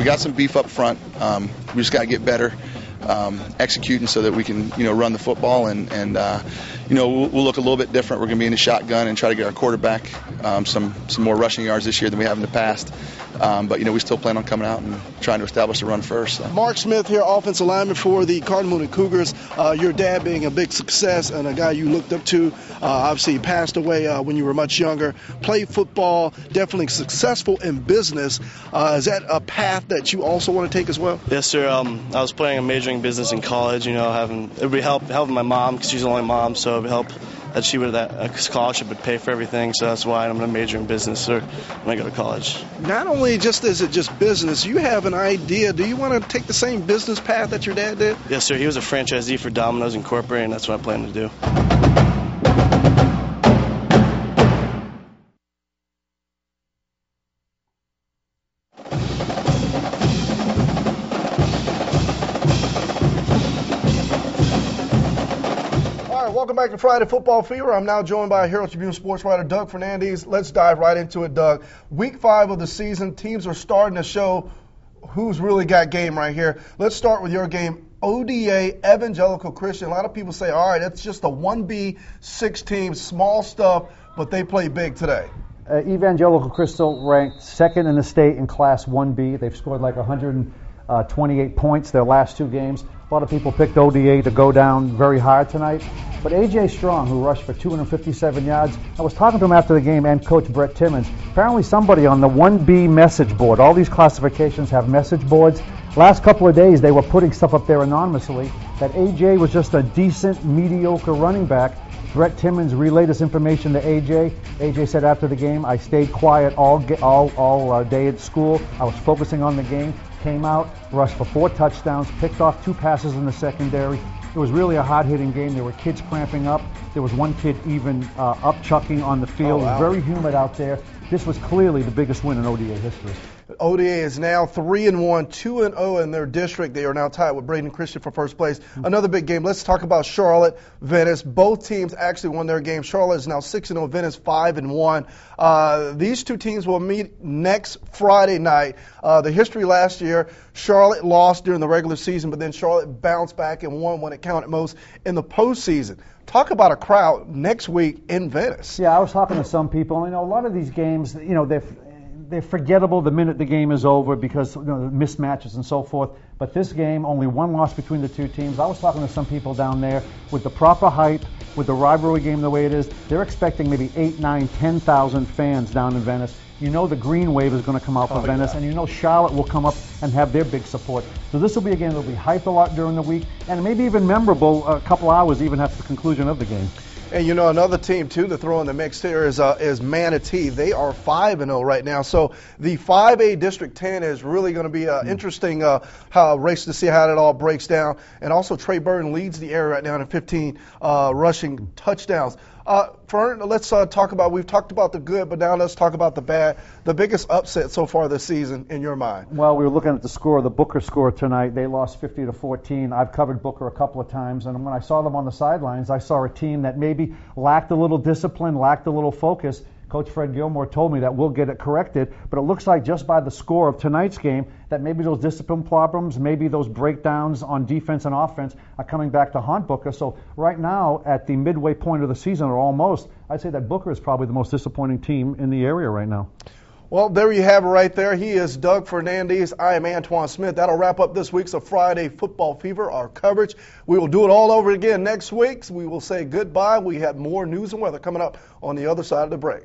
we got some beef up front. We just got to get better executing so that we can, run the football and we'll look a little bit different. We're going to be in the shotgun and try to get our quarterback some more rushing yards this year than we have in the past. But we still plan on coming out and trying to establish the run first. So. Mark Smith here, offensive lineman for the Cardinal Mooney Cougars. Your dad being a big success and a guy you looked up to. Obviously, he passed away when you were much younger. Played football, definitely successful in business. Is that a path that you also want to take as well? Yes, sir. I was planning on majoring in business in college. It would be helping my mom because she's the only mom, so it would help that a scholarship would pay for everything. So that's why I'm going to major in business when I go to college. Not only is it just business, you have an idea. Do you want to take the same business path that your dad did? Yes, sir. He was a franchisee for Domino's Incorporated, and that's what I plan to do. Welcome back to Friday Football Fever. I'm now joined by Herald-Tribune sports writer Doug Fernandez. Let's dive right into it, Doug. Week 5 of the season, teams are starting to show who's really got game right here. Let's start with your game. ODA, Evangelical Christian. A lot of people say, all right, that's just a 1B6 team, small stuff, but they play big today. Evangelical Christian ranked second in the state in Class 1B. They've scored like 128 points their last 2 games. A lot of people picked ODA to go down very hard tonight. But A.J. Strong, who rushed for 257 yards, I was talking to him after the game, and Coach Brett Timmons. Apparently somebody on the 1B message board, all these classifications have message boards. Last couple of days they were putting stuff up there anonymously that A.J. was just a decent, mediocre running back. Brett Timmons relayed this information to A.J. A.J. said after the game, I stayed quiet all day at school. I was focusing on the game. Came out, rushed for 4 touchdowns, picked off 2 passes in the secondary. It was really a hard-hitting game. There were kids cramping up. There was one kid even up-chucking on the field. Oh, wow. It was very humid out there. This was clearly the biggest win in ODA history. ODA is now 3-1, 2-0 in their district. They are now tied with Braden Christian for first place. Another big game. Let's talk about Charlotte, Venice. Both teams actually won their game. Charlotte is now 6-0, Venice 5-1. These two teams will meet next Friday night. The history last year, Charlotte lost during the regular season, but then Charlotte bounced back and won when it counted most in the postseason. Talk about a crowd next week in Venice. Yeah, I was talking to some people. A lot of these games, they're forgettable the minute the game is over because mismatches and so forth. But this game, only 1 loss between the 2 teams. I was talking to some people down there with the proper hype, with the rivalry game the way it is. They're expecting maybe 8, 9, 10,000 fans down in Venice. The green wave is going to come out for Venice, and Charlotte will come up and have their big support. So this will be a game that will be hyped a lot during the week, and maybe even memorable a couple hours even after the conclusion of the game. And another team too to throw in the mix here is Manatee. They are 5-0 right now. So the 5A District 10 is really going to be an interesting race to see how it all breaks down. And also Trey Burton leads the area right now in 15 rushing touchdowns. Fern, let's talk about, we've talked about the good, but now let's talk about the bad. The biggest upset so far this season in your mind? Well, we were looking at the score, the Booker score tonight. They lost 50-14. I've covered Booker a couple of times, and when I saw them on the sidelines, I saw a team that maybe lacked a little discipline, lacked a little focus. Coach Fred Gilmore told me that we'll get it corrected, but it looks like just by the score of tonight's game that maybe those discipline problems, maybe those breakdowns on defense and offense are coming back to haunt Booker. So right now, at the midway point of the season, or almost, I'd say that Booker is probably the most disappointing team in the area right now. Well, there you have it right there. He is Doug Fernandez. I am Antawan Smith. That'll wrap up this week's of Friday Football Fever, our coverage. We will do it all over again next week. We will say goodbye. We have more news and weather coming up on the other side of the break.